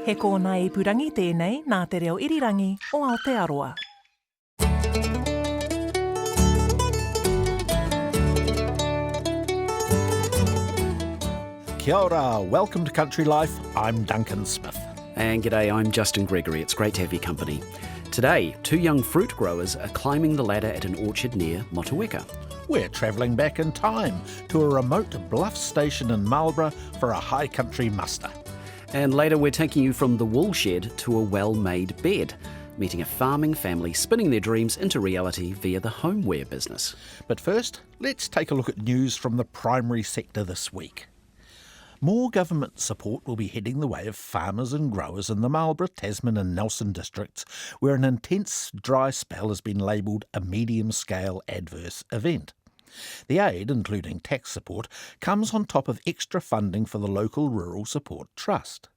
He kōna I purangi tēnei nā te reo irirangi o Aotearoa. Kia ora, welcome to Country Life. I'm Duncan Smith. And g'day, I'm Justin Gregory. It's great to have your company. Today, two young fruit growers are climbing the ladder at an orchard near Motueka. We're travelling back in time to a remote bluff station in Marlborough for a high country muster. And later we're taking you from the woolshed to a well-made bed, meeting a farming family spinning their dreams into reality via the homeware business. But first, let's take a look at news from the primary sector this week. More government support will be heading the way of farmers and growers in the Marlborough, Tasman and Nelson districts, where an intense dry spell has been labelled a medium-scale adverse event. The aid, including tax support, comes on top of extra funding for the local Rural Support Trust.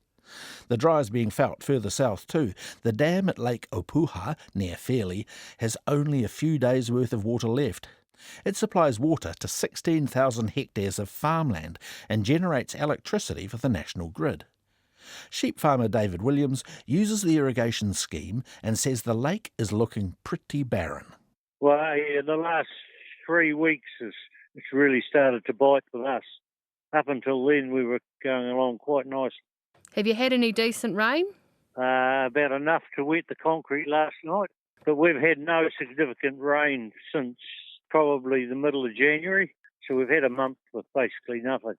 The dry is being felt further south too. The dam at Lake Opuha, near Fairlie, has only a few days' worth of water left. It supplies water to 16,000 hectares of farmland and generates electricity for the national grid. Sheep farmer David Williams uses the irrigation scheme and says the lake is looking pretty barren. Well, yeah, the last 3 weeks it's really started to bite with us. Up until then, we were going along quite nice. Have you had any decent rain? About enough to wet the concrete last night. But we've had no significant rain since probably the middle of January. So we've had a month with basically nothing.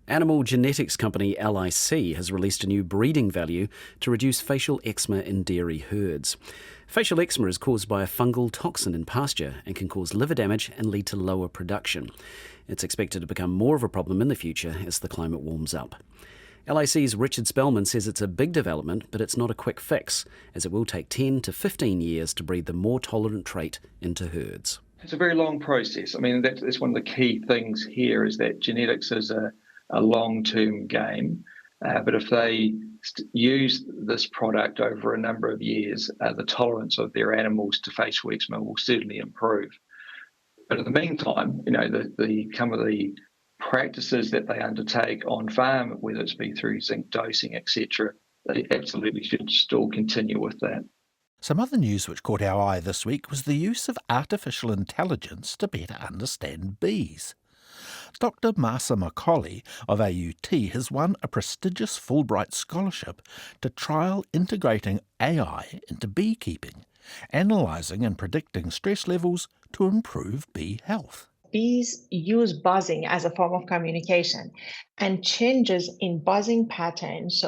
Animal genetics company LIC has released a new breeding value to reduce facial eczema in dairy herds. Facial eczema is caused by a fungal toxin in pasture and can cause liver damage and lead to lower production. It's expected to become more of a problem in the future as the climate warms up. LIC's Richard Spellman says it's a big development, but it's not a quick fix, as it will take 10 to 15 years to breed the more tolerant trait into herds. It's a very long process. I mean, that's one of the key things here is that genetics is a long-term game. But if they use this product over a number of years, the tolerance of their animals to facial eczema will certainly improve. But in the meantime, some of the practices that they undertake on farm, whether it's be through zinc dosing, etc., they absolutely should still continue with that. Some other news which caught our eye this week was the use of artificial intelligence to better understand bees. Dr. Marcia Macaulay of AUT has won a prestigious Fulbright scholarship to trial integrating AI into beekeeping, analysing and predicting stress levels to improve bee health. Bees use buzzing as a form of communication, and changes in buzzing patterns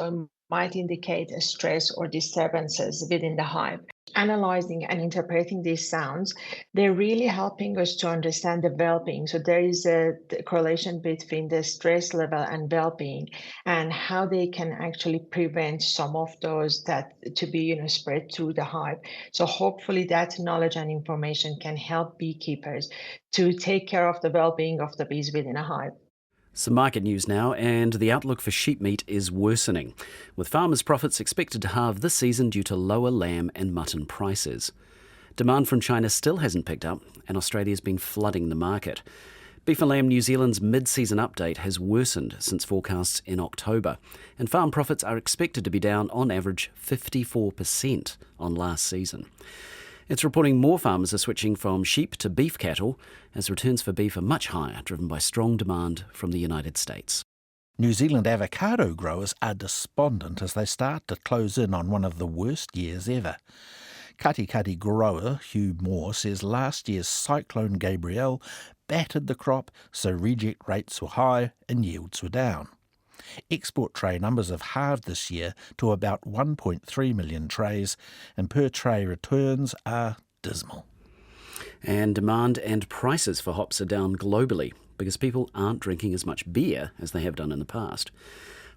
might indicate a stress or disturbances within the hive. Analyzing and interpreting these sounds, they're really helping us to understand the well-being. So there is a correlation between the stress level and well-being and how they can actually prevent some of those that to be spread through the hive. So hopefully that knowledge and information can help beekeepers to take care of the well-being of the bees within a hive. Some market news now, and the outlook for sheep meat is worsening, with farmers' profits expected to halve this season due to lower lamb and mutton prices. Demand from China still hasn't picked up, and Australia's been flooding the market. Beef and Lamb New Zealand's mid-season update has worsened since forecasts in October, and farm profits are expected to be down on average 54% on last season. It's reporting more farmers are switching from sheep to beef cattle, as returns for beef are much higher, driven by strong demand from the United States. New Zealand avocado growers are despondent as they start to close in on one of the worst years ever. Katikati grower Hugh Moore says last year's Cyclone Gabrielle battered the crop, so reject rates were high and yields were down. Export tray numbers have halved this year to about 1.3 million trays, and per tray returns are dismal. And demand and prices for hops are down globally because people aren't drinking as much beer as they have done in the past.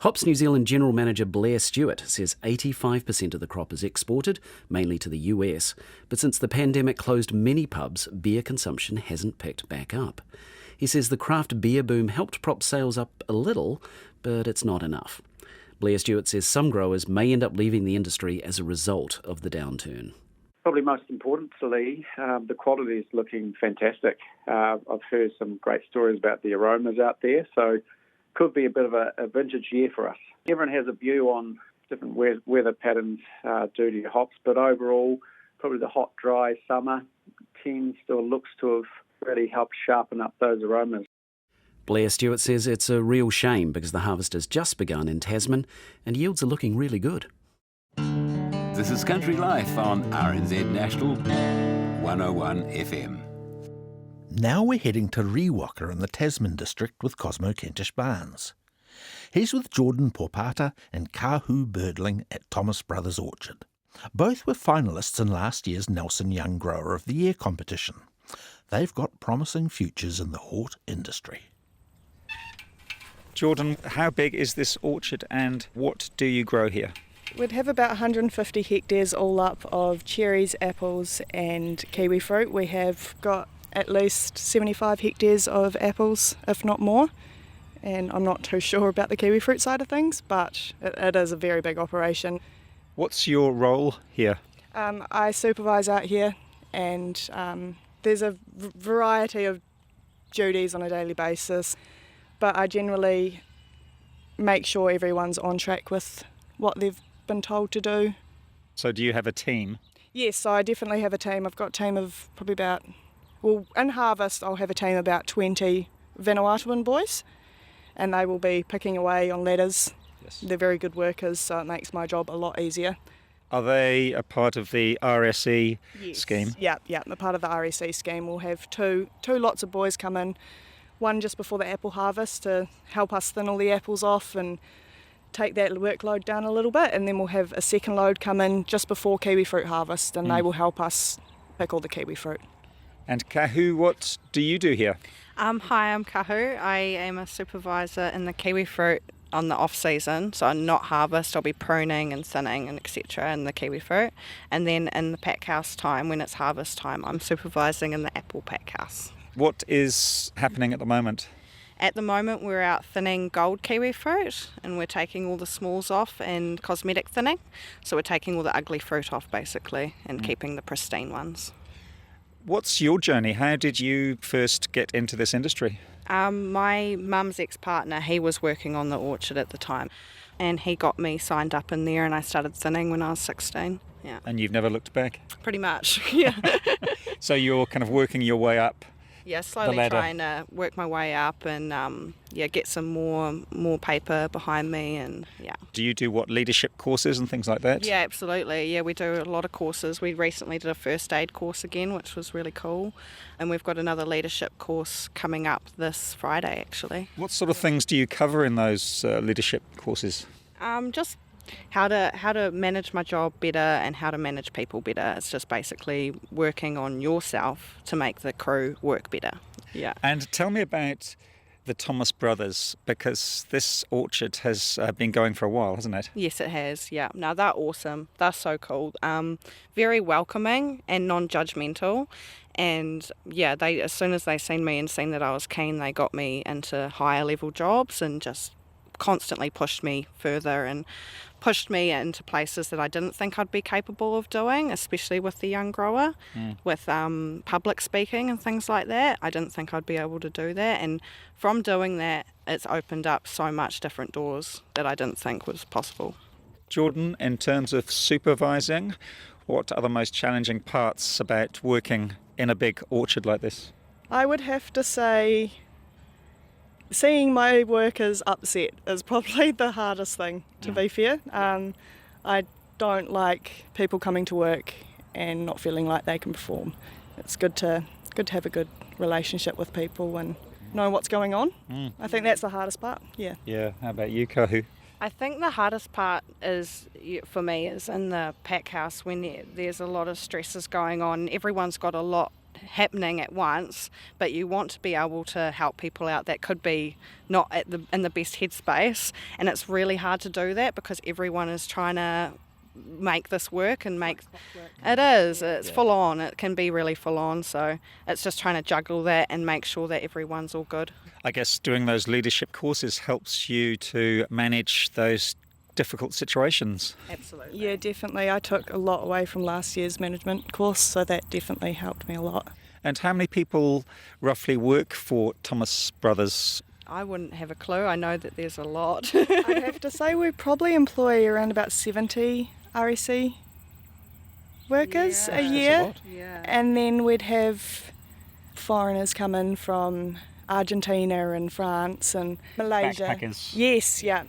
Hops New Zealand General Manager Blair Stewart says 85% of the crop is exported, mainly to the US, but since the pandemic closed many pubs, beer consumption hasn't picked back up. He says the craft beer boom helped prop sales up a little, but it's not enough. Blair Stewart says some growers may end up leaving the industry as a result of the downturn. Probably most importantly, the quality is looking fantastic. I've heard some great stories about the aromas out there, so could be a bit of a vintage year for us. Everyone has a view on different weather patterns do to your hops. But overall, probably the hot, dry summer looks to have really helped sharpen up those aromas. Blair Stewart says it's a real shame because the harvest has just begun in Tasman and yields are looking really good. This is Country Life on RNZ National 101 FM. Now we're heading to Rewaka in the Tasman district with Cosmo Kentish Barnes. He's with Jordan Porpata and Kahu Birdling at Thomas Brothers Orchard. Both were finalists in last year's Nelson Young Grower of the Year competition. They've got promising futures in the hort industry. Jordan, how big is this orchard and what do you grow here? We'd have about 150 hectares all up of cherries, apples and kiwi fruit. We have got at least 75 hectares of apples, if not more. And I'm not too sure about the kiwi fruit side of things, but it is a very big operation. What's your role here? I supervise out here, and there's a variety of duties on a daily basis, but I generally make sure everyone's on track with what they've been told to do. So do you have a team? Yes, I definitely have a team. I've got a team of probably in harvest I'll have a team of about 20 Vanuatuan boys, and they will be picking away on ladders. Yes. They're very good workers, so it makes my job a lot easier. Are they a part of the RSE scheme? Yeah, a part of the RSE scheme. We'll have two lots of boys come in, one just before the apple harvest to help us thin all the apples off and take that workload down a little bit, and then we'll have a second load come in just before kiwi fruit harvest, and they will help us pick all the kiwi fruit. And Kahu, what do you do here? Hi, I'm Kahu. I am a supervisor in the kiwi fruit on the off season, so not harvest. I'll be pruning and thinning and etc. in the kiwi fruit, and then in the pack house time, when it's harvest time, I'm supervising in the apple pack house. What is happening at the moment? At the moment, we're out thinning gold kiwi fruit, and we're taking all the smalls off and cosmetic thinning. So we're taking all the ugly fruit off basically and keeping the pristine ones. What's your journey? How did you first get into this industry? My mum's ex-partner, he was working on the orchard at the time, and he got me signed up in there, and I started thinning when I was 16. Yeah. And you've never looked back? Pretty much, yeah. So you're kind of working your way up? Yeah, slowly trying to work my way up and get some more paper behind me, and yeah. Do you do leadership courses and things like that? Yeah, absolutely. Yeah, we do a lot of courses. We recently did a first aid course again, which was really cool, and we've got another leadership course coming up this Friday actually. What sort of things do you cover in those leadership courses? Just how to manage my job better and how to manage people better. It's just basically working on yourself to make the crew work better. Yeah. And tell me about the Thomas Brothers, because this orchard has been going for a while, hasn't it? Yes, it has. Yeah. No, they're awesome. They're so cool. Very welcoming and non-judgmental. And yeah, they, as soon as they seen me and seen that I was keen, they got me into higher level jobs and just constantly pushed me further and pushed me into places that I didn't think I'd be capable of doing, especially with the young grower, with public speaking and things like that. I didn't think I'd be able to do that, and from doing that, it's opened up so much different doors that I didn't think was possible. Jordan, in terms of supervising, what are the most challenging parts about working in a big orchard like this? I would have to say seeing my workers upset is probably the hardest thing, to be fair. I don't like people coming to work and not feeling like they can perform. It's good to have a good relationship with people and know what's going on. I think that's the hardest part, yeah. Yeah, how about you, Kahu? I think the hardest part for me is in the pack house when there's a lot of stresses going on. Everyone's got a lot happening at once, but you want to be able to help people out that could be not in the best headspace, and it's really hard to do that because everyone is trying to make this work and it's full on. It can be really full on, so it's just trying to juggle that and make sure that everyone's all good. I guess doing those leadership courses helps you to manage those difficult situations. Absolutely. Yeah, definitely. I took a lot away from last year's management course, so that definitely helped me a lot. And how many people roughly work for Thomas Brothers? I wouldn't have a clue. I know that there's a lot. I'd have to say we probably employ around about 70 REC workers a year. Yeah. And then we'd have foreigners come in from Argentina and France and Malaysia. Backpackers. Yes, yeah.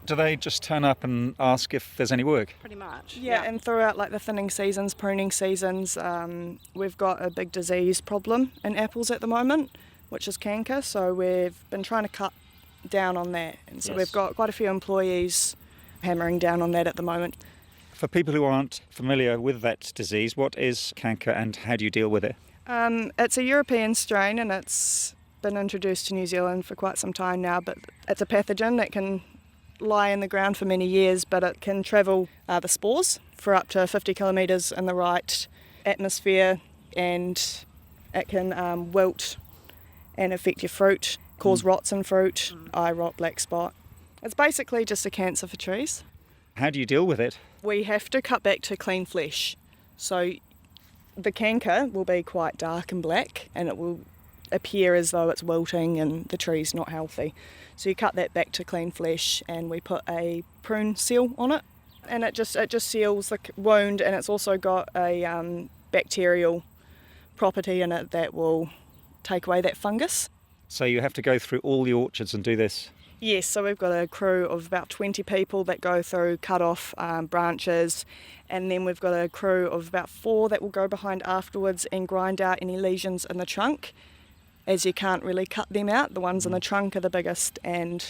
Do they just turn up and ask if there's any work? Pretty much. Yeah, and throughout like the thinning seasons, pruning seasons, we've got a big disease problem in apples at the moment, which is canker. So we've been trying to cut down on that. And so we've got quite a few employees hammering down on that at the moment. For people who aren't familiar with that disease, what is canker and how do you deal with it? It's a European strain and it's been introduced to New Zealand for quite some time now, but it's a pathogen that can lie in the ground for many years, but it can travel the spores for up to 50 kilometres in the right atmosphere, and it can wilt and affect your fruit, cause rots in fruit, eye rot, black spot. It's basically just a cancer for trees. How do you deal with it? We have to cut back to clean flesh. So the canker will be quite dark and black, and it will appear as though it's wilting and the tree's not healthy. So you cut that back to clean flesh and we put a prune seal on it, and it just seals the wound, and it's also got a bacterial property in it that will take away that fungus. So you have to go through all the orchards and do this? Yes, so we've got a crew of about 20 people that go through, cut off branches, and then we've got a crew of about 4 that will go behind afterwards and grind out any lesions in the trunk, as you can't really cut them out. The ones in the trunk are the biggest, and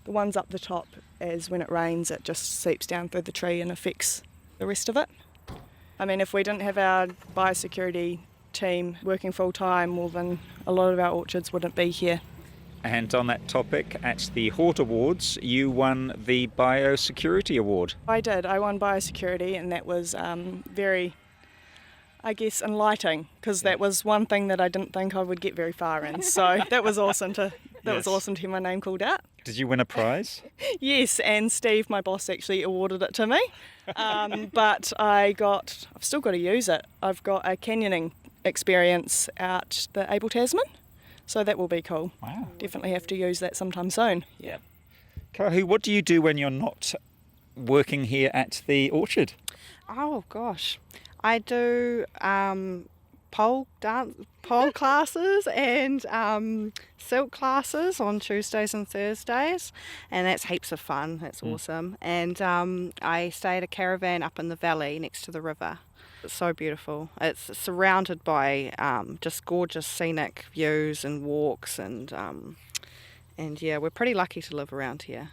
the ones up the top, as when it rains, it just seeps down through the tree and affects the rest of it. I mean, if we didn't have our biosecurity team working full time, well then a lot of our orchards wouldn't be here. And on that topic, at the Hort Awards, you won the Biosecurity Award. I did. I won biosecurity, and that was very, I guess, enlightening, because that was one thing that I didn't think I would get very far in. So that was awesome to was awesome to hear my name called out. Did you win a prize? Yes, and Steve, my boss, actually awarded it to me. But I've still got to use it. I've got a canyoning experience out the Abel Tasman, so that will be cool. Wow. Definitely have to use that sometime soon. Yeah. Kahu, what do you do when you're not working here at the orchard? Oh gosh, I do pole classes and silk classes on Tuesdays and Thursdays, and that's heaps of fun. That's awesome. And I stay at a caravan up in the valley next to the river. It's so beautiful. It's surrounded by just gorgeous scenic views and walks, and yeah, we're pretty lucky to live around here.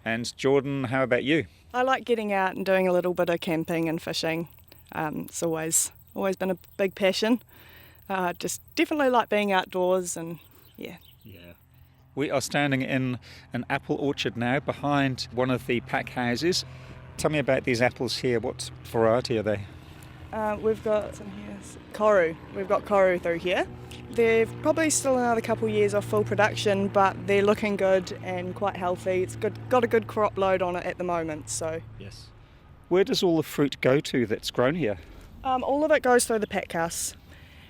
And Jordan, how about you? I like getting out and doing a little bit of camping and fishing. It's always been a big passion. Just definitely like being outdoors, and yeah. We are standing in an apple orchard now behind one of the pack houses. Tell me about these apples here. What variety are they? We've got some here. Koru. We've got Koru through here. They're probably still another couple of years of full production, but they're looking good and quite healthy. It's got a good crop load on it at the moment. So yes. Where does all the fruit go to that's grown here? All of it goes through the pack house,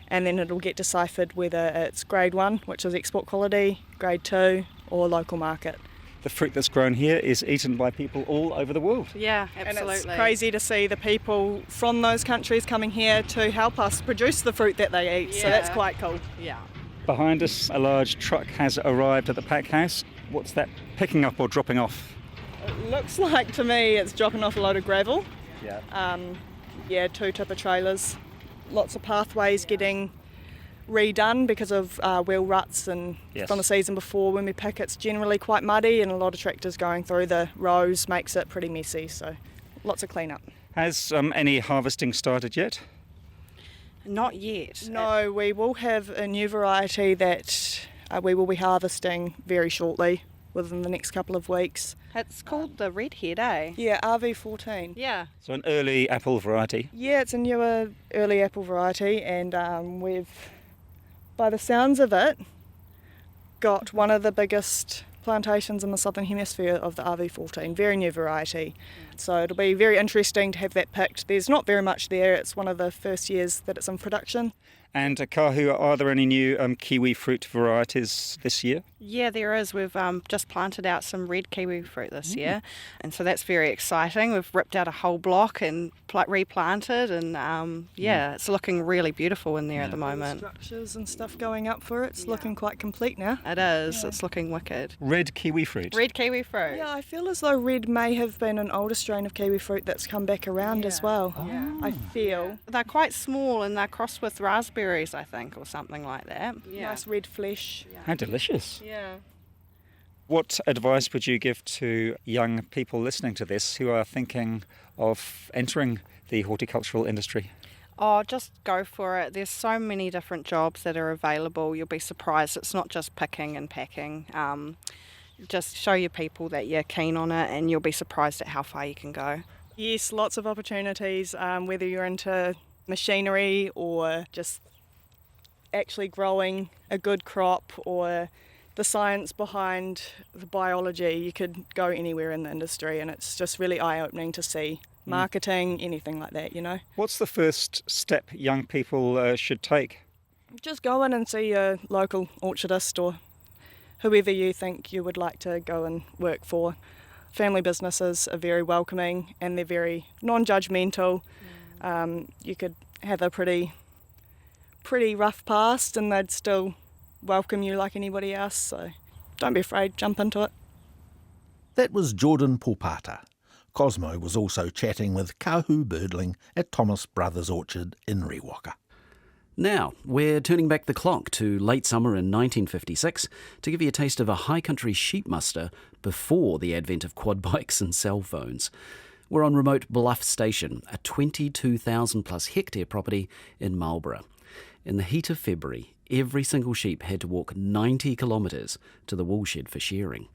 and then it'll get deciphered whether it's grade 1, which is export quality, grade 2, or local market. The fruit that's grown here is eaten by people all over the world. Yeah, absolutely. And it's crazy to see the people from those countries coming here to help us produce the fruit that they eat, so that's quite cool. Yeah. Behind us, a large truck has arrived at the pack house. What's that picking up or dropping off? It looks like to me it's dropping off a load of gravel. Yeah. 2 tipper trailers. Lots of pathways getting redone because of wheel ruts, and from the season before when we pick, it's generally quite muddy, and a lot of tractors going through the rows makes it pretty messy, so lots of clean-up. Has any harvesting started yet? Not yet. No, we will have a new variety that we will be harvesting very shortly, within the next couple of weeks. It's called the redhead, eh? Yeah, RV14. Yeah. So an early apple variety? Yeah, it's a newer early apple variety, and we've, by the sounds of it, got one of the biggest plantations in the southern hemisphere of the RV14, very new variety. So it'll be very interesting to have that picked. There's not very much there, it's one of the first years that it's in production. And Kahu, are there any new kiwi fruit varieties this year? Yeah, there is. We've just planted out some red kiwi fruit this year, and so that's very exciting. We've ripped out a whole block and replanted, and it's looking really beautiful in there at the moment. Structures and stuff going up for it. It's looking quite complete now. It is. It's looking wicked. Red kiwi fruit? Red kiwi fruit. Yeah, I feel as though red may have been an older strain of kiwi fruit that's come back around as well. I feel. They're quite small and they're crossed with raspberries, I think, or something like that. Nice red flesh. How delicious. Yeah. What advice would you give to young people listening to this who are thinking of entering the horticultural industry? Oh, just go for it. There's so many different jobs that are available. You'll be surprised. It's not just picking and packing. Just show your people that you're keen on it and you'll be surprised at how far you can go. Yes, lots of opportunities, whether you're into machinery or just actually growing a good crop or the science behind the biology. You could go anywhere in the industry and it's just really eye-opening to see marketing, anything like that, you know. What's the first step young people should take? Just go in and see your local orchardist or whoever you think you would like to go and work for. Family businesses are very welcoming and they're very non-judgmental. You could have a pretty rough past and they'd still welcome you like anybody else, so don't be afraid, jump into it. That was Jordan Pulpata. Cosmo was also chatting with Kahu Birdling at Thomas Brothers Orchard in Rewaka. Now, we're turning back the clock to late summer in 1956 to give you a taste of a high country sheep muster before the advent of quad bikes and cell phones. We're on remote Bluff Station, a 22,000 plus hectare property in Marlborough. In the heat of February, every single sheep had to walk 90 kilometres to the woolshed for shearing.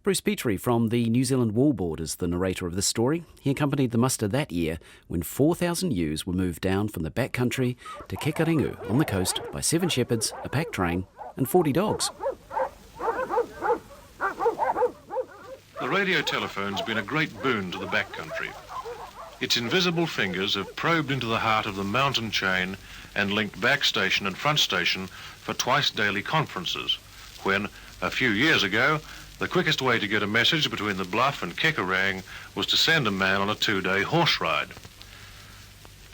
Bruce Petrie from the New Zealand Wool Board is the narrator of this story. He accompanied the muster that year when 4,000 ewes were moved down from the backcountry to Kekaringu on the coast by 7 shepherds, a pack train and 40 dogs. The radio telephone's been a great boon to the backcountry. Its invisible fingers have probed into the heart of the mountain chain and linked back station and front station for twice daily conferences, when, a few years ago, the quickest way to get a message between the Bluff and Kekarang was to send a man on a 2-day horse ride.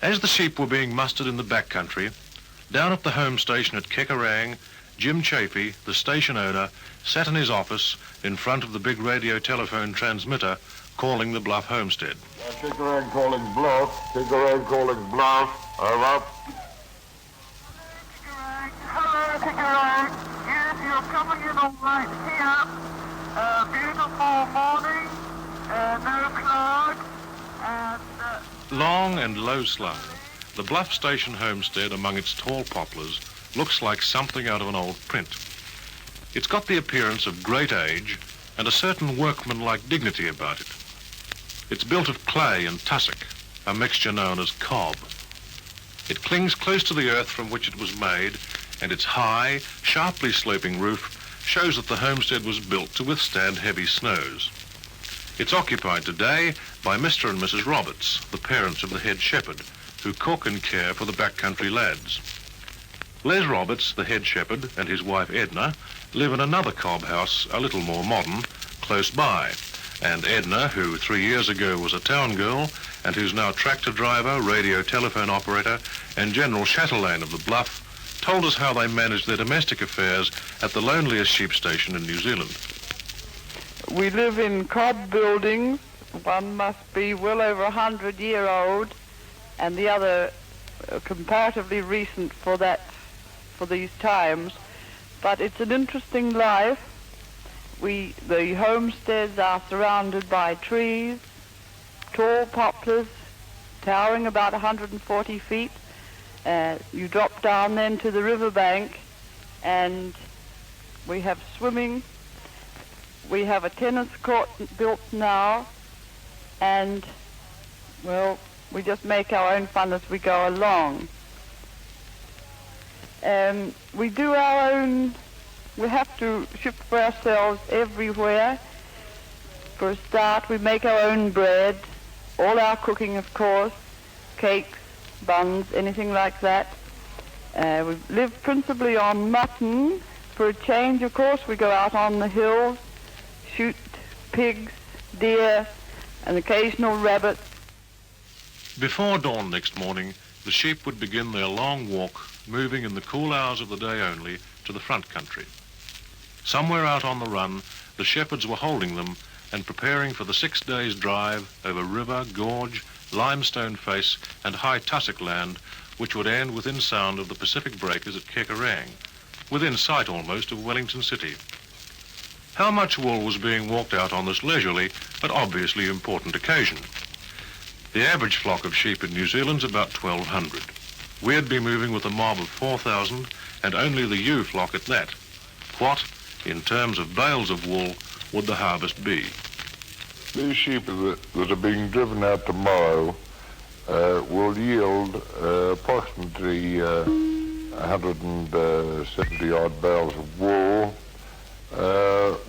As the sheep were being mustered in the backcountry, down at the home station at Kekarang, Jim Chafee, the station owner, sat in his office in front of the big radio telephone transmitter calling the Bluff homestead. Kekarang calling Bluff, Kekarang calling Bluff, over. Hello, Kekarang. Yes, you're coming in all right here. Beautiful morning, no clouds, and... Long and low-slung, the Bluff Station homestead among its tall poplars looks like something out of an old print. It's got the appearance of great age and a certain workmanlike dignity about it. It's built of clay and tussock, a mixture known as cob. It clings close to the earth from which it was made, and its high, sharply sloping roof shows that the homestead was built to withstand heavy snows. It's occupied today by Mr. and Mrs. Roberts, the parents of the head shepherd, who cook and care for the backcountry lads. Les Roberts, the head shepherd, and his wife Edna live in another cob house, a little more modern, close by. And Edna, who 3 years ago was a town girl, and who's now tractor driver, radio telephone operator, and general chatelaine of the Bluff, told us how they managed their domestic affairs at the loneliest sheep station in New Zealand. We live in cob buildings. One must be well over 100-year-old, and the other comparatively recent for these times. But it's an interesting life. The homesteads are surrounded by trees, tall poplars, towering about 140 feet. You drop down then to the riverbank, and we have swimming. We have a tennis court built now, and, well, we just make our own fun as we go along. We do our own, we have to ship for ourselves everywhere. For a start, we make our own bread, all our cooking, of course, cakes, buns, anything like that. We live principally on mutton. For a change, of course, we go out on the hills, shoot pigs, deer, and occasional rabbits. Before dawn next morning, the sheep would begin their long walk, moving in the cool hours of the day only to the front country. Somewhere out on the run, the shepherds were holding them and preparing for the 6 days' drive over river, gorge, limestone face and high tussock land, which would end within sound of the Pacific breakers at Kekerang, within sight almost of Wellington City. How much wool was being walked out on this leisurely but obviously important occasion? The average flock of sheep in New Zealand's about 1,200. We'd be moving with a mob of 4,000 and only the ewe flock at that. What, in terms of bales of wool, would the harvest be? These sheep that are being driven out tomorrow will yield approximately 170 odd bales of wool.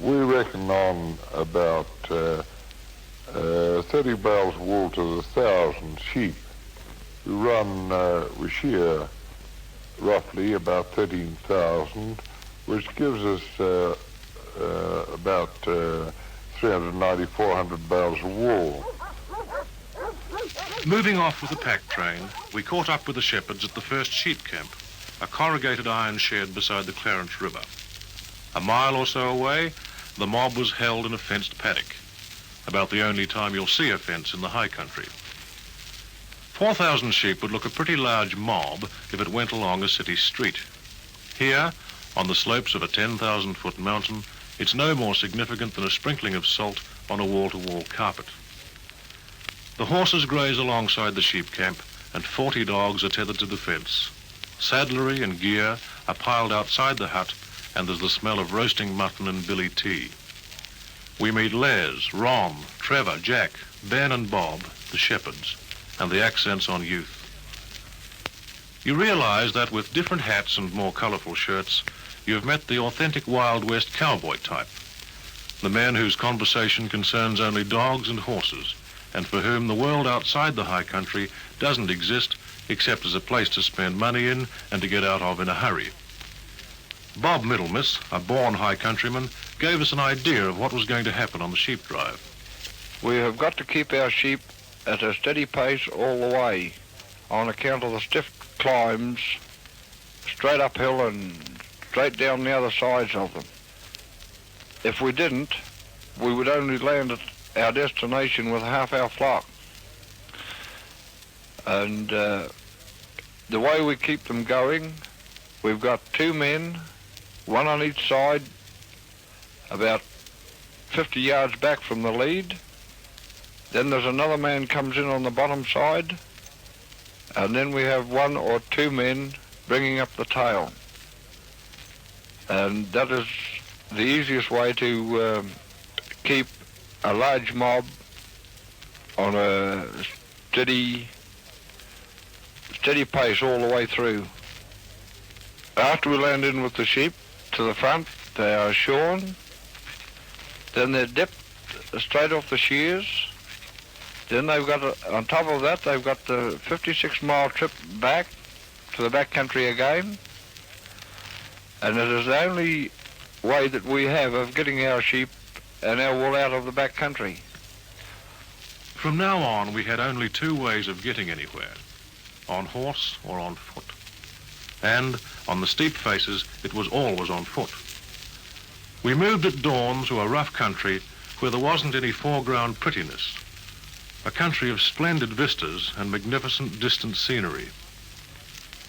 We reckon on about 30 bales of wool to the 1,000 sheep. We shear roughly about 13,000, which gives us about 390, 400 bales of wool. Moving off with the pack train, we caught up with the shepherds at the first sheep camp, a corrugated iron shed beside the Clarence River. A mile or so away, the mob was held in a fenced paddock, about the only time you'll see a fence in the high country. 4,000 sheep would look a pretty large mob if it went along a city street. Here, on the slopes of a 10,000-foot mountain, it's no more significant than a sprinkling of salt on a wall-to-wall carpet. The horses graze alongside the sheep camp, and 40 dogs are tethered to the fence. Saddlery and gear are piled outside the hut, and there's the smell of roasting mutton and billy tea. We meet Les, Ron, Trevor, Jack, Ben and Bob, the shepherds, and the accents on youth. You realise that with different hats and more colourful shirts, you've met the authentic Wild West cowboy type, the men whose conversation concerns only dogs and horses, and for whom the world outside the high country doesn't exist except as a place to spend money in and to get out of in a hurry. Bob Middlemiss, a born high countryman, gave us an idea of what was going to happen on the sheep drive. We have got to keep our sheep at a steady pace all the way on account of the stiff climbs, straight uphill and straight down the other sides of them. If we didn't, we would only land at our destination with half our flock. And the way we keep them going, we've got 2 men, one on each side, about 50 yards back from the lead. Then there's another man comes in on the bottom side, and then we have 1 or 2 men bringing up the tail. And that is the easiest way to keep a large mob on a steady pace all the way through. After we land in with the sheep to the front, they are shorn, then they're dipped straight off the shears. Then they've got, on top of that, they've got the 56-mile trip back to the back country again. And it is the only way that we have of getting our sheep and our wool out of the back country. From now on, we had only 2 ways of getting anywhere, on horse or on foot. And on the steep faces, it was always on foot. We moved at dawn through a rough country where there wasn't any foreground prettiness, a country of splendid vistas and magnificent distant scenery.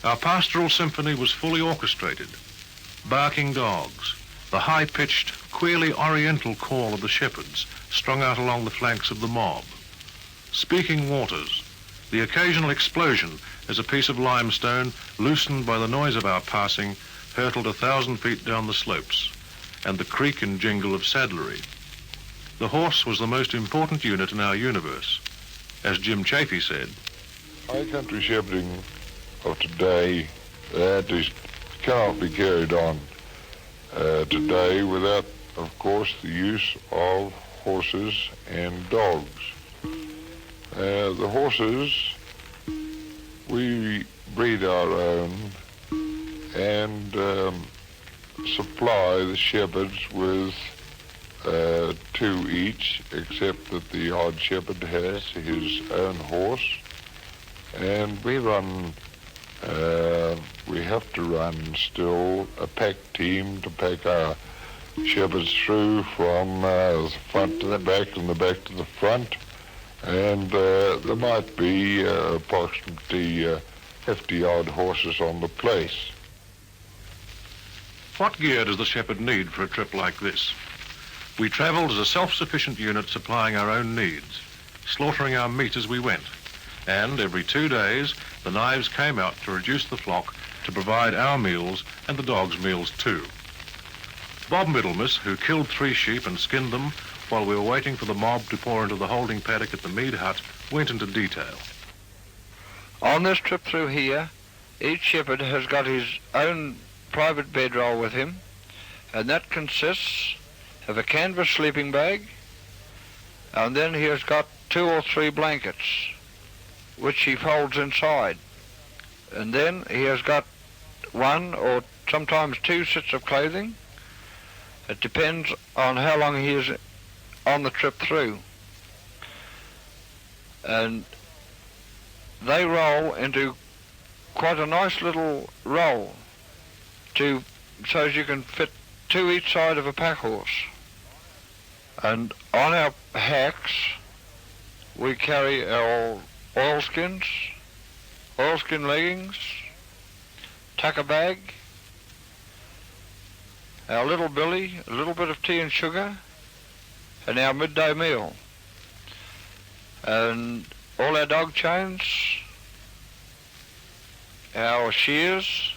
Our pastoral symphony was fully orchestrated. Barking dogs, the high-pitched, queerly oriental call of the shepherds strung out along the flanks of the mob. Speaking waters, the occasional explosion as a piece of limestone, loosened by the noise of our passing, hurtled 1,000 feet down the slopes, and the creak and jingle of saddlery. The horse was the most important unit in our universe. As Jim Chafee said, high country shepherding of today, that is, cannot be carried on today without, of course, the use of horses and dogs. The horses, we breed our own and supply the shepherds with 2 each, except that the odd shepherd has his own horse. And we have to run still a pack team to pack our shepherds through from the front to the back and the back to the front. And there might be approximately 50 odd horses on the place. What gear does the shepherd need for a trip like this? We travelled as a self-sufficient unit supplying our own needs, slaughtering our meat as we went. And every 2 days, the knives came out to reduce the flock to provide our meals and the dogs' meals too. Bob Middlemiss, who killed 3 sheep and skinned them while we were waiting for the mob to pour into the holding paddock at the Mead Hut, went into detail. On this trip through here, each shepherd has got his own private bedroll with him, and that consists of a canvas sleeping bag, and then he has got 2 or 3 blankets, which he folds inside. And then he has got 1 or sometimes 2 sets of clothing. It depends on how long he is on the trip through. And they roll into quite a nice little roll so as you can fit 2 each side of a pack horse. And on our hacks we carry our oilskin leggings, tucker bag, our little billy, a little bit of tea and sugar, and our midday meal. And all our dog chains, our shears,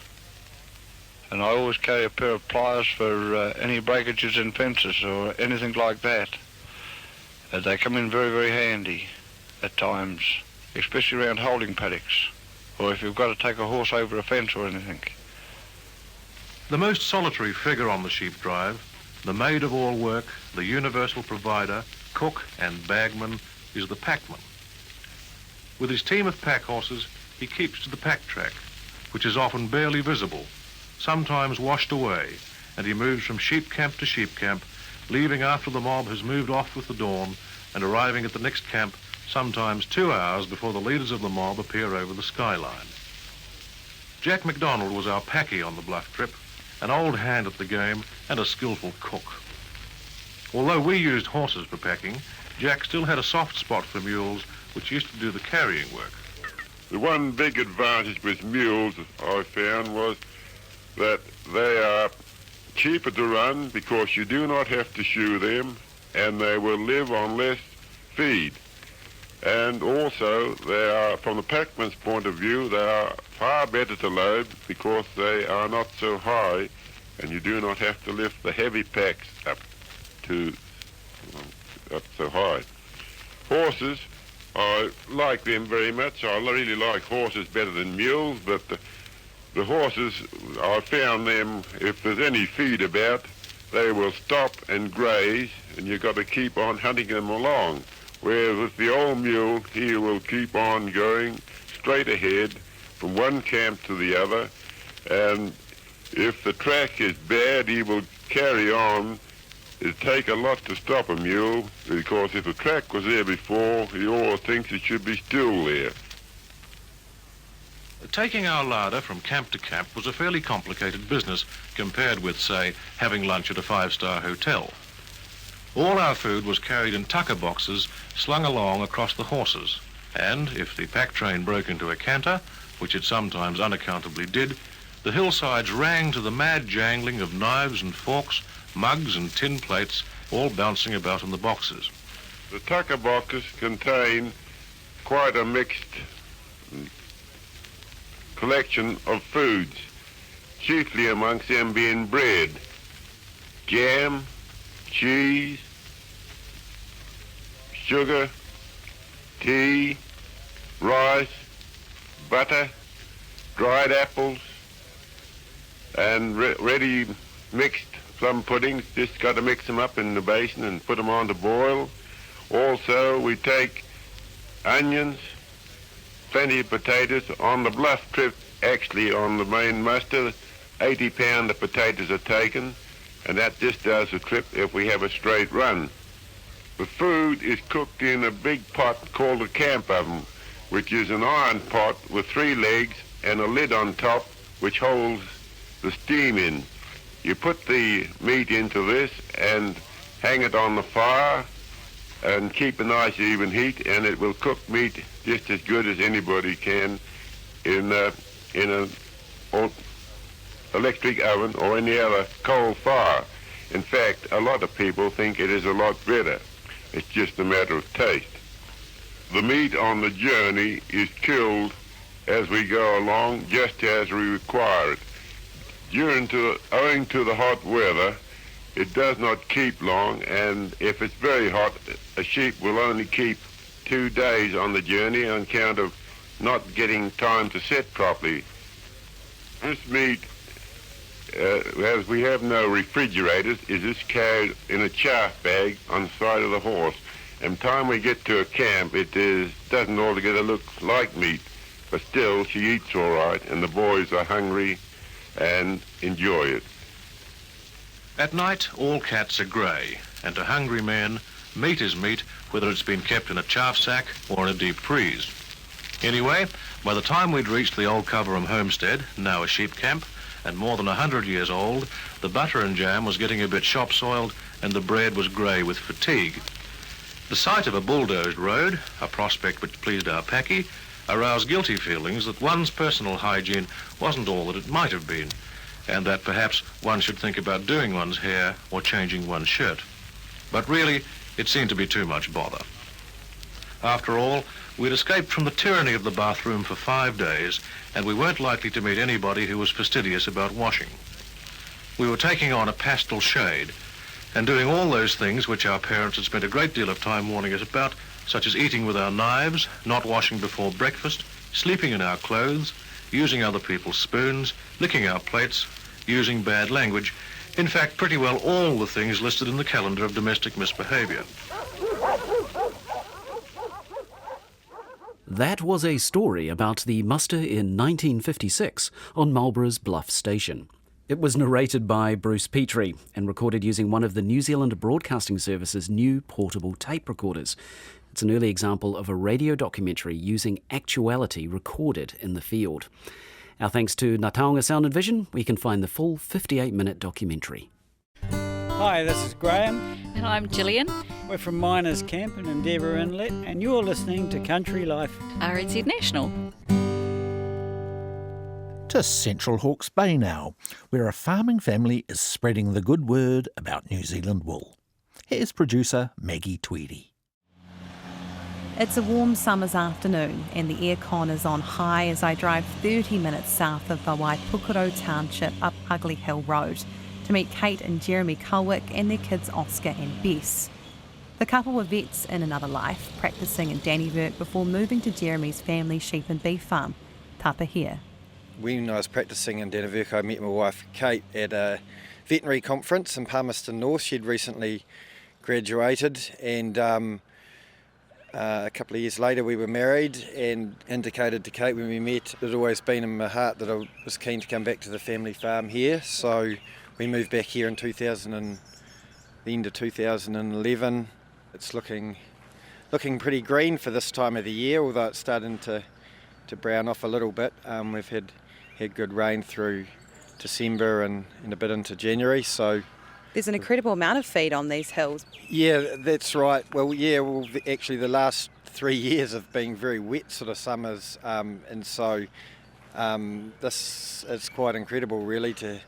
and I always carry a pair of pliers for any breakages in fences or anything like that. They come in very, very handy at times, especially around holding paddocks, or if you've got to take a horse over a fence or anything. The most solitary figure on the sheep drive, the maid of all work, the universal provider, cook and bagman, is the packman. With his team of pack horses, he keeps to the pack track, which is often barely visible, sometimes washed away, and he moves from sheep camp to sheep camp, leaving after the mob has moved off with the dawn and arriving at the next camp sometimes 2 hours before the leaders of the mob appear over the skyline. Jack MacDonald was our packie on the Bluff trip, an old hand at the game and a skillful cook. Although we used horses for packing, Jack still had a soft spot for mules, which used to do the carrying work. The one big advantage with mules I found was that they are cheaper to run because you do not have to shoe them, and they will live on less feed. And also, they are, from the packman's point of view, they are far better to load because they are not so high, and you do not have to lift the heavy packs up so high. Horses, I like them very much. I really like horses better than mules, but the horses, I found them, if there's any feed about, they will stop and graze, and you've got to keep on hunting them along. Whereas with the old mule, he will keep on going straight ahead from one camp to the other, and if the track is bad, he will carry on. It'd take a lot to stop a mule, because if the track was there before, he always thinks it should be still there. Taking our larder from camp to camp was a fairly complicated business compared with, say, having lunch at a 5-star hotel. All our food was carried in tucker boxes slung along across the horses, and if the pack train broke into a canter, which it sometimes unaccountably did, the hillsides rang to the mad jangling of knives and forks, mugs and tin plates, all bouncing about in the boxes. The tucker boxes contain quite a mixed collection of foods, chiefly amongst them being bread, jam, cheese, sugar, tea, rice, butter, dried apples, and ready mixed plum puddings. Just got to mix them up in the basin and put them on to boil. Also, we take onions, plenty of potatoes. On the Bluff trip, actually on the main muster, 80 pound of potatoes are taken, and that just does the trip if we have a straight run. The food is cooked in a big pot called a camp oven, which is an iron pot with 3 legs and a lid on top which holds the steam in. You put the meat into this and hang it on the fire and keep a nice even heat, and it will cook meat just as good as anybody can in an electric oven or any other coal fire. In fact, a lot of people think it is a lot better. It's just a matter of taste. The meat on the journey is killed as we go along, just as we require it. Owing to the hot weather, it does not keep long, and if it's very hot, a sheep will only keep 2 days on the journey on account of not getting time to set properly. This meat, as we have no refrigerators, is just carried in a chaff bag on the side of the horse. And by the time we get to a camp, doesn't altogether look like meat, but still she eats all right, and the boys are hungry and enjoy it. At night, all cats are grey, and to hungry men, meat is meat, whether it's been kept in a chaff sack or in a deep freeze. Anyway, by the time we'd reached the old Coverham homestead, now a sheep camp, and more than 100 years old, the butter and jam was getting a bit shop-soiled, and the bread was grey with fatigue. The sight of a bulldozed road, a prospect which pleased our Packy, aroused guilty feelings that one's personal hygiene wasn't all that it might have been, and that perhaps one should think about doing one's hair or changing one's shirt. But really, it seemed to be too much bother. After all, we'd escaped from the tyranny of the bathroom for 5 days, and we weren't likely to meet anybody who was fastidious about washing. We were taking on a pastel shade, and doing all those things which our parents had spent a great deal of time warning us about, such as eating with our knives, not washing before breakfast, sleeping in our clothes, using other people's spoons, licking our plates, using bad language. In fact, pretty well all the things listed in the calendar of domestic misbehaviour. That was a story about the muster in 1956 on Marlborough's Bluff Station. It was narrated by Bruce Petrie and recorded using one of the New Zealand Broadcasting Service's new portable tape recorders. It's an early example of a radio documentary using actuality recorded in the field. Our thanks to Ngā Taonga Sound and Vision. We can find the full 58-minute documentary. Hi, this is Graham. And I'm Gillian. We're from Miners Camp in Endeavour Inlet, and you're listening to Country Life. RNZ National. To Central Hawke's Bay now, where a farming family is spreading the good word about New Zealand wool. Here's producer Maggie Tweedy. It's a warm summer's afternoon and the aircon is on high as I drive 30 minutes south of Waipukuro Township up Ugly Hill Road to meet Kate and Jeremy Culwick and their kids Oscar and Bess. The couple were vets in another life, practising in Dannevirke before moving to Jeremy's family sheep and beef farm, Tapahia. When I was practising in Dannevirke, I met my wife Kate at a veterinary conference in Palmerston North. She'd recently graduated, and a couple of years later we were married, and indicated to Kate when we met it had always been in my heart that I was keen to come back to the family farm here. So we moved back here in the end of 2011. It's looking pretty green for this time of the year, although it's starting to brown off a little bit. We've had good rain through December and a bit into January, so There's an incredible amount of feed on these hills. yeah, that's right. Well, actually the last 3 years have been very wet sort of summers, and so this is quite incredible really to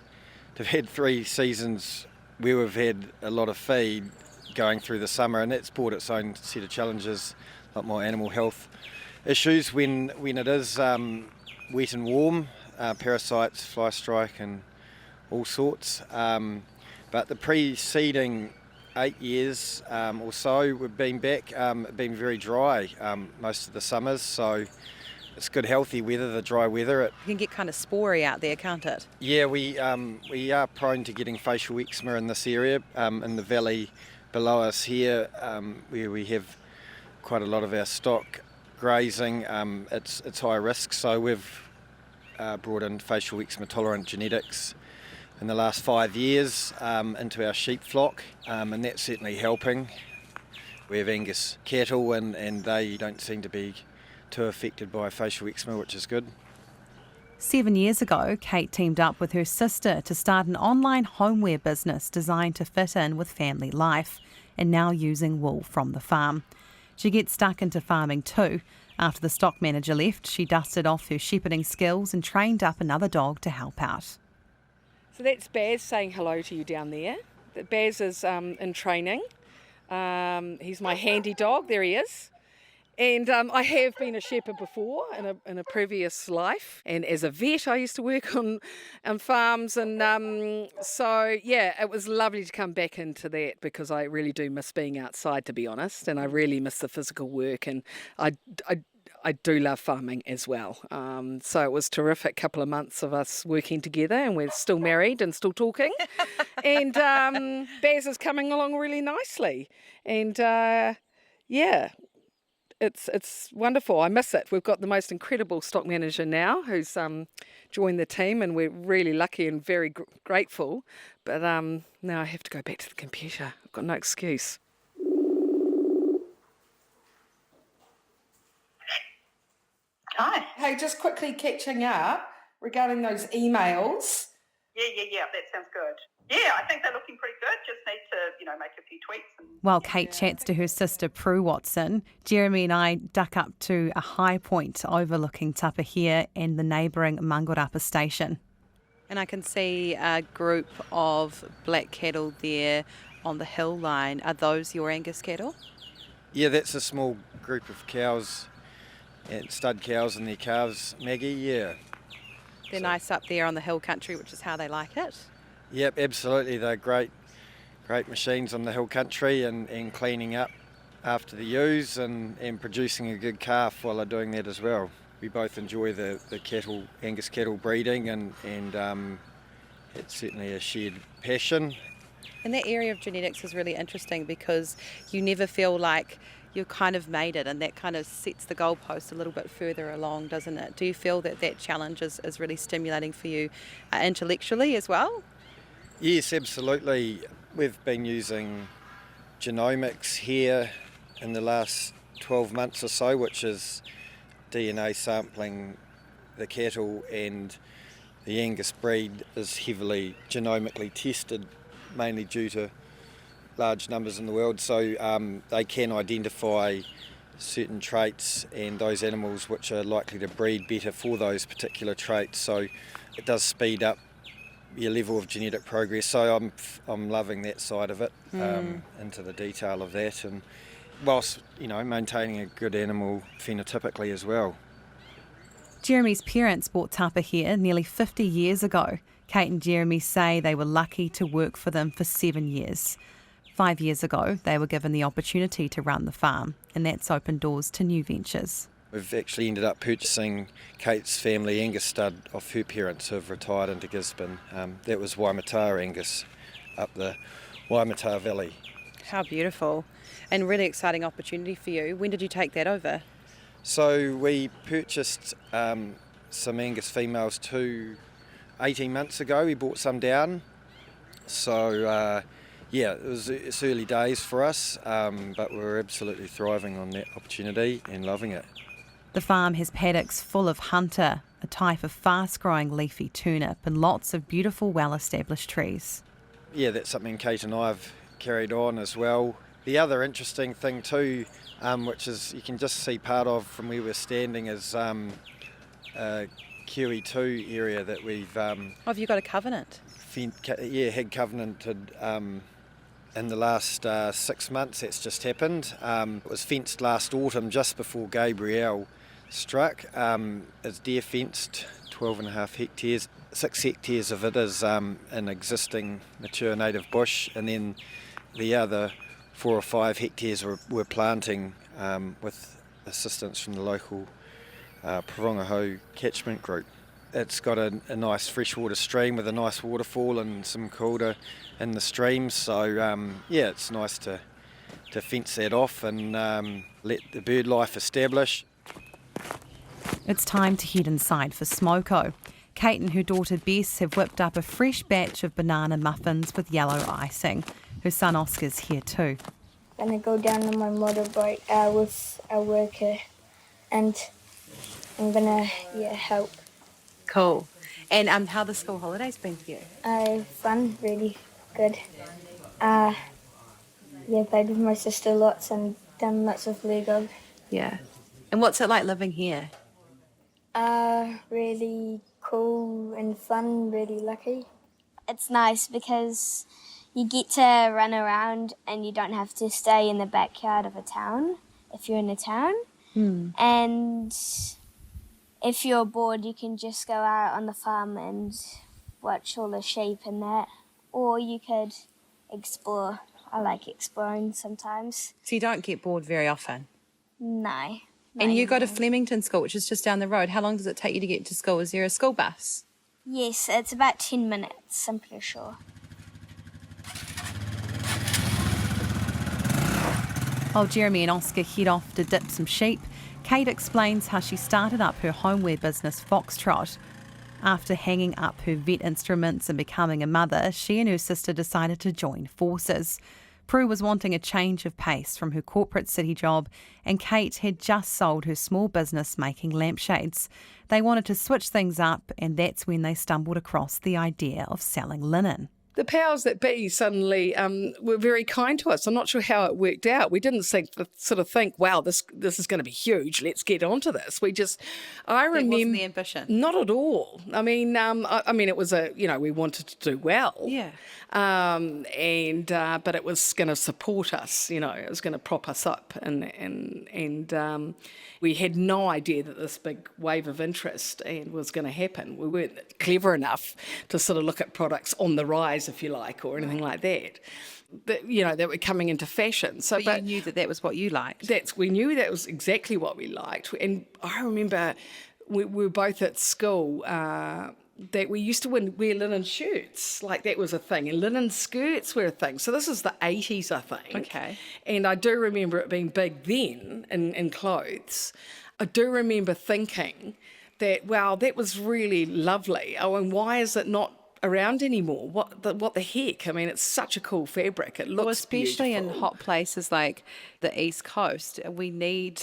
have had 3 seasons where we've had a lot of feed going through the summer, and that's brought its own set of challenges, a lot more animal health issues when it is wet and warm, parasites, fly strike and all sorts. But the preceding 8 years or so we've been back, been very dry most of the summers, so it's good healthy weather, the dry weather. You can get kind of spory out there, can't it? Yeah, we are prone to getting facial eczema in this area, in the valley below us here, where we have quite a lot of our stock grazing. It's high risk, so we've brought in facial eczema tolerant genetics in the last 5 years into our sheep flock, and that's certainly helping. We have Angus cattle and they don't seem to be too affected by facial eczema, which is good. 7 years ago, Kate teamed up with her sister to start an online homeware business designed to fit in with family life, and now using wool from the farm. She gets stuck into farming too. After the stock manager left, she dusted off her shepherding skills and trained up another dog to help out. So that's Baz saying hello to you down there. Baz is in training. He's my handy dog. There he is. And I have been a shepherd before in a previous life. And as a vet, I used to work on farms. And so, yeah, it was lovely to come back into that because I really do miss being outside, to be honest. And I really miss the physical work. And I do love farming as well. So it was terrific couple of months of us working together, and we're still married and still talking. And Baz is coming along really nicely. And, yeah. It's wonderful. I miss it. We've got the most incredible stock manager now who's joined the team, and we're really lucky and very grateful. But now I have to go back to the computer. I've got no excuse. Hi. Hey, just quickly catching up regarding those emails. Yeah, that sounds good. Yeah, I think they're looking pretty good. Just need to, make a few tweaks. While Kate chats to her sister Prue Watson, Jeremy and I duck up to a high point overlooking Tapahia and the neighbouring Mangorapa station. And I can see a group of black cattle there on the hill line. Are those your Angus cattle? Yeah, that's a small group of cows, and stud cows and their calves, Maggie, yeah. They're nice up there on the hill country, which is how they like it. Yep, absolutely. They're great machines on the hill country and cleaning up after the ewes and producing a good calf while they're doing that as well. We both enjoy the cattle, Angus cattle breeding, and it's certainly a shared passion. And that area of genetics is really interesting because you never feel like you've kind of made it, and that kind of sets the goalpost a little bit further along, doesn't it? Do you feel that challenge is really stimulating for you intellectually as well? Yes, absolutely. We've been using genomics here in the last 12 months or so, which is DNA sampling the cattle, and the Angus breed is heavily genomically tested, mainly due to large numbers in the world, so they can identify certain traits and those animals which are likely to breed better for those particular traits, so it does speed up your level of genetic progress. So I'm loving that side of it, into the detail of that, and whilst maintaining a good animal phenotypically as well. Jeremy's parents bought Tapahia nearly 50 years ago. Kate and Jeremy say they were lucky to work for them for 7 years. 5 years ago, they were given the opportunity to run the farm, and that's opened doors to new ventures. We've actually ended up purchasing Kate's family Angus stud off her parents who have retired into Gisborne. That was Waimatar Angus up the Waimatar Valley. How beautiful. And really exciting opportunity for you. When did you take that over? So we purchased some Angus females 18 months ago. We bought some down. So it's early days for us, but we're absolutely thriving on that opportunity and loving it. The farm has paddocks full of hunter, a type of fast-growing leafy turnip, and lots of beautiful, well-established trees. Yeah, that's something Kate and I have carried on as well. The other interesting thing too, which is you can just see part of from where we're standing, is QE2 area that we've... have you got a covenant? Had covenanted in the last 6 months. That's just happened. It was fenced last autumn just before Gabrielle struck. It's deer fenced, 12.5 hectares. 6 hectares of it is an existing mature native bush, and then the other 4 or 5 hectares we're planting with assistance from the local Parongaho catchment group. It's got a nice freshwater stream with a nice waterfall and some cooler in the stream, so it's nice to fence that off and let the bird life establish. It's time to head inside for smoko. Kate and her daughter Bess have whipped up a fresh batch of banana muffins with yellow icing. Her son Oscar's here too. I'm going to go down on my motorbike with a worker and I'm going to help. Cool. And how the school holidays been for you? Fun, really good. Played with my sister lots and done lots of Lego. Yeah. And what's it like living here? Really cool and fun, really lucky. It's nice because you get to run around and you don't have to stay in the backyard of a town if you're in a town. And if you're bored, you can just go out on the farm and watch all the sheep and that. Or you could explore. I like exploring sometimes. So you don't get bored very often? No. And you go to Flemington School, which is just down the road. How long does it take you to get to school? Is there a school bus? Yes, it's about 10 minutes, I'm pretty sure. While Jeremy and Oscar head off to dip some sheep, Kate explains how she started up her homeware business Foxtrot. After hanging up her vet instruments and becoming a mother, she and her sister decided to join forces. Prue was wanting a change of pace from her corporate city job, and Kate had just sold her small business making lampshades. They wanted to switch things up, and that's when they stumbled across the idea of selling linen. The powers that be suddenly were very kind to us. I'm not sure how it worked out. We didn't think, wow, this is going to be huge. Let's get onto this. I remember. That wasn't the ambition. Not at all. I mean, it was we wanted to do well. Yeah. But it was going to support us. It was going to prop us up, and we had no idea that this big wave of interest was going to happen. We weren't clever enough to sort of look at products on the rise, if you like, or anything like that. That were coming into fashion. But you knew that was what you liked. We knew that was exactly what we liked. And I remember we were both at school that we used to wear linen shirts. Like that was a thing. And linen skirts were a thing. So this is the 80s, I think. Okay. And I do remember it being big then in clothes. I do remember thinking that, wow, that was really lovely. Oh, and why is it not around anymore? What the heck? I mean, it's such a cool fabric. It looks especially beautiful. in hot places like the East Coast, we need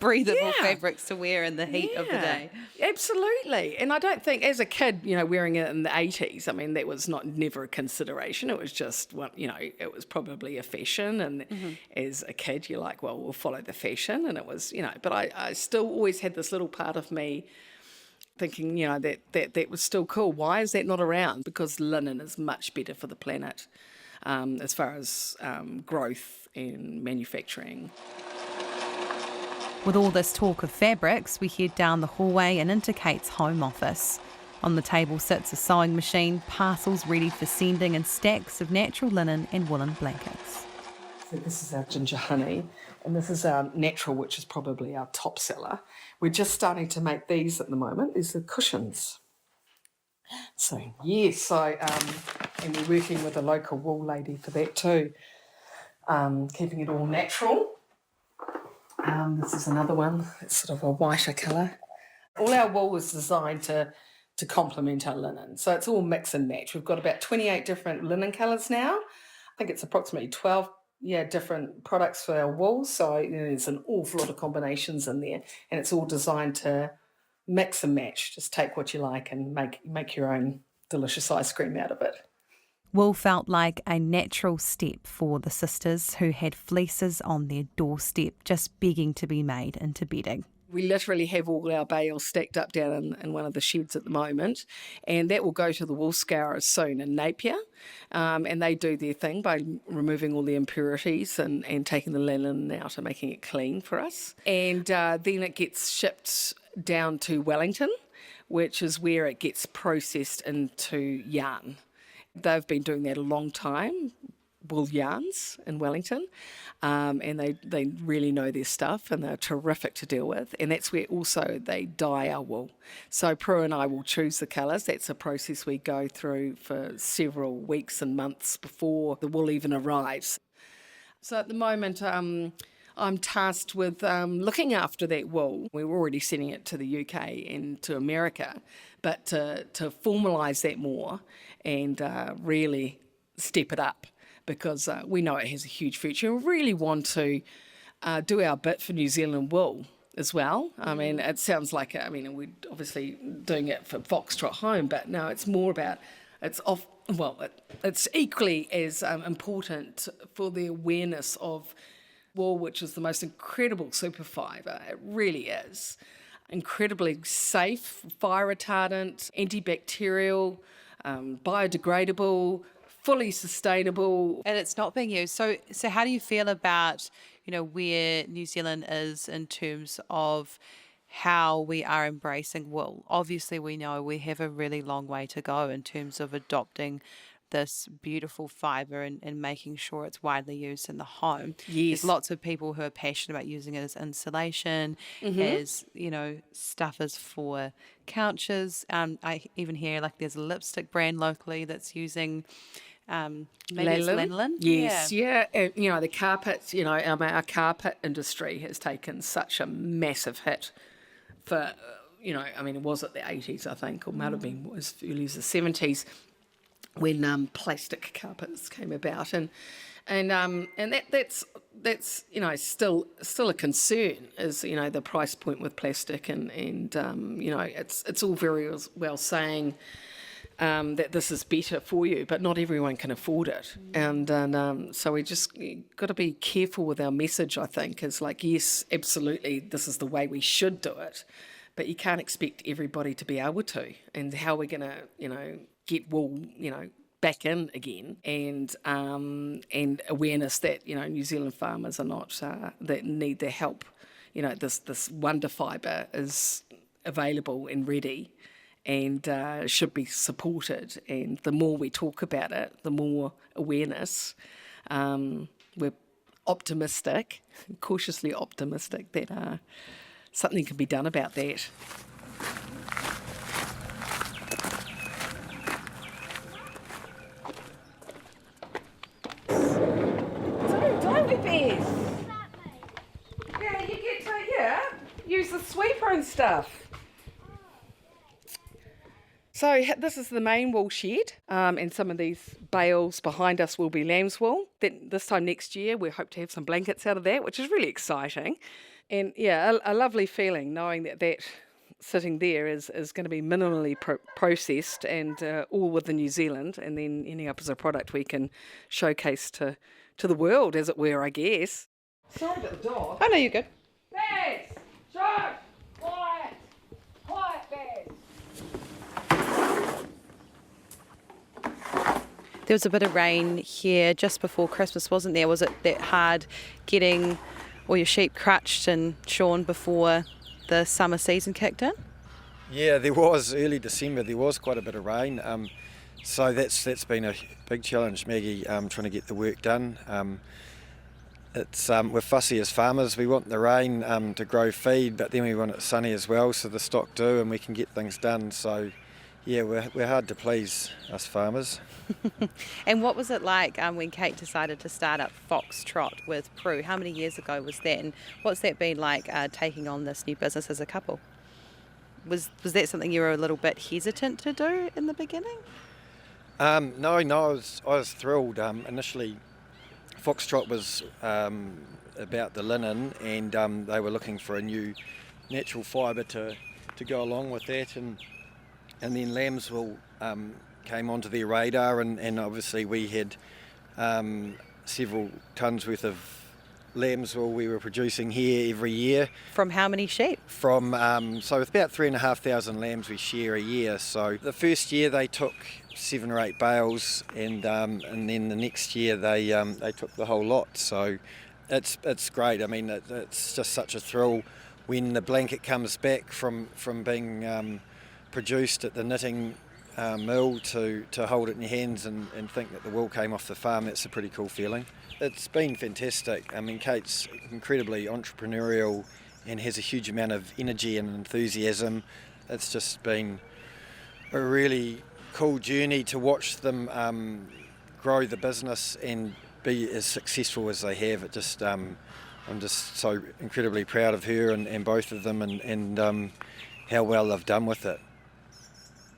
breathable fabrics to wear in the heat of the day. Absolutely. And I don't think, as a kid, wearing it in the 80s, I mean, that was never a consideration. It was just, it was probably a fashion. And as a kid, you're like, well, we'll follow the fashion. And it was, but I still always had this little part of me thinking, that was still cool. Why is that not around? Because linen is much better for the planet as far as growth and manufacturing. With all this talk of fabrics, we head down the hallway and into Kate's home office. On the table sits a sewing machine, parcels ready for sending, and stacks of natural linen and woolen blankets. So this is our ginger honey, and this is our natural, which is probably our top seller. We're just starting to make these at the moment. These are cushions. So, yes, and we're working with a local wool lady for that too, keeping it all natural. This is another one. It's sort of a whiter colour. All our wool is designed to complement our linen. So it's all mix and match. We've got about 28 different linen colours now. I think it's approximately 12 different products for our wool. So there's an awful lot of combinations in there, and it's all designed to mix and match. Just take what you like and make your own delicious ice cream out of it. Wool felt like a natural step for the sisters, who had fleeces on their doorstep just begging to be made into bedding. We literally have all our bales stacked up down in one of the sheds at the moment, and that will go to the wool scourers soon in Napier, and they do their thing by removing all the impurities and taking the linen out and making it clean for us. And then it gets shipped down to Wellington, which is where it gets processed into yarn. They've been doing that a long time, wool yarns in Wellington, and they really know their stuff, and they're terrific to deal with. And that's where also they dye our wool. So Prue and I will choose the colours. That's a process we go through for several weeks and months before the wool even arrives. So at the moment, I'm tasked with looking after that wool. We're already sending it to the UK and to America, but to formalise that more and really step it up, because we know it has a huge future. We really want to do our bit for New Zealand wool as well. I mean, it sounds like, we're obviously doing it for Foxtrot Home, but no, it's more about, it's equally as important for the awareness of wool, which is the most incredible super fibre. It really is. Incredibly safe, fire retardant, antibacterial, biodegradable, fully sustainable. And it's not being used. So how do you feel about, where New Zealand is in terms of how we are embracing wool? Obviously, we know we have a really long way to go in terms of adopting this beautiful fibre and making sure it's widely used in the home. Yes. There's lots of people who are passionate about using it as insulation, as, stuffers for couches. I even hear there's a lipstick brand locally that's using maybe it's lanolin. Yes, yeah. The carpets, our carpet industry has taken such a massive hit for, it was at the 80s, I think, or might have been as early as the 70s when plastic carpets came about, and that's still a concern, is the price point with plastic, and it's all very well saying that this is better for you, but not everyone can afford it, and so we just got to be careful with our message. I think is yes, absolutely, this is the way we should do it, but you can't expect everybody to be able to, and how we're going to get wool back in again, and awareness that New Zealand farmers are not that need their help. This wonder fibre is available and ready, and should be supported. And the more we talk about it, the more awareness. We're optimistic, cautiously optimistic, that something can be done about that. Yeah, you get to use the sweeper and stuff. So this is the main wool shed, and some of these bales behind us will be lamb's wool. Then this time next year we hope to have some blankets out of that, which is really exciting. And yeah, a lovely feeling knowing that sitting there is going to be minimally processed and all within New Zealand, and then ending up as a product we can showcase to the world, as it were, I guess. Sorry about the dog. Oh, no, you're good. Baz! George! Quiet! Quiet, Baz! There was a bit of rain here just before Christmas, wasn't there? Was it that hard getting all your sheep crutched and shorn before the summer season kicked in? Yeah, there was. Early December, there was quite a bit of rain. So that's been a big challenge, Maggie, trying to get the work done. We're fussy as farmers. We want the rain to grow feed, but then we want it sunny as well, so the stock do, and we can get things done. So, yeah, we're hard to please, us farmers. And what was it like when Kate decided to start up Foxtrot with Prue? How many years ago was that, and what's that been like taking on this new business as a couple? Was that something you were a little bit hesitant to do in the beginning? No, I was thrilled. Initially, Foxtrot was about the linen, and they were looking for a new natural fibre to go along with that, and then lamb's wool came onto their radar, and obviously we had several tonnes worth of lamb's wool we were producing here every year. From how many sheep? From so it's about 3,500 lambs we share a year. So the first year they took 7 or 8 bales, and then the next year they took the whole lot. So it's great. I mean, it's just such a thrill when the blanket comes back from being produced at the knitting mill to hold it in your hands and think that the wool came off the farm. It's a pretty cool feeling. It's been fantastic. I mean, Kate's incredibly entrepreneurial and has a huge amount of energy and enthusiasm. It's just been a really cool journey to watch them grow the business and be as successful as they have. It just I'm just so incredibly proud of her and both of them and how well they've done with it.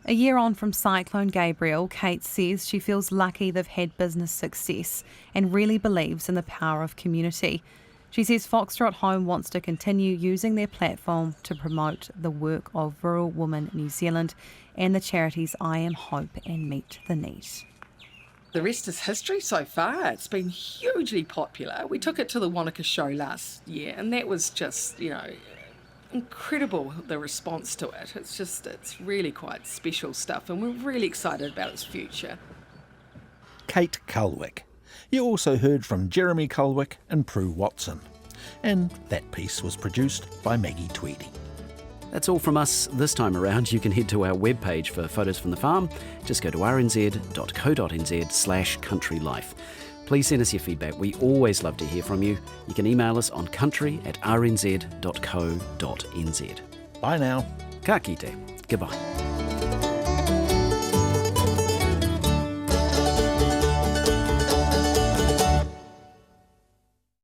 A year on from Cyclone Gabriel, Kate says she feels lucky they've had business success and really believes in the power of community. She says Foxtrot Home wants to continue using their platform to promote the work of Rural Women New Zealand and the charities I Am Hope and Meet the Need. The rest is history so far. It's been hugely popular. We took it to the Wanaka show last year, and that was just, incredible, the response to it. It's really quite special stuff, and we're really excited about its future. Kate Culwick. You also heard from Jeremy Culwick and Prue Watson. And that piece was produced by Maggie Tweedy. That's all from us this time around. You can head to our webpage for photos from the farm. Just go to rnz.co.nz/countrylife. Please send us your feedback. We always love to hear from you. You can email us on country@rnz.co.nz. Bye now. Ka kite. Goodbye.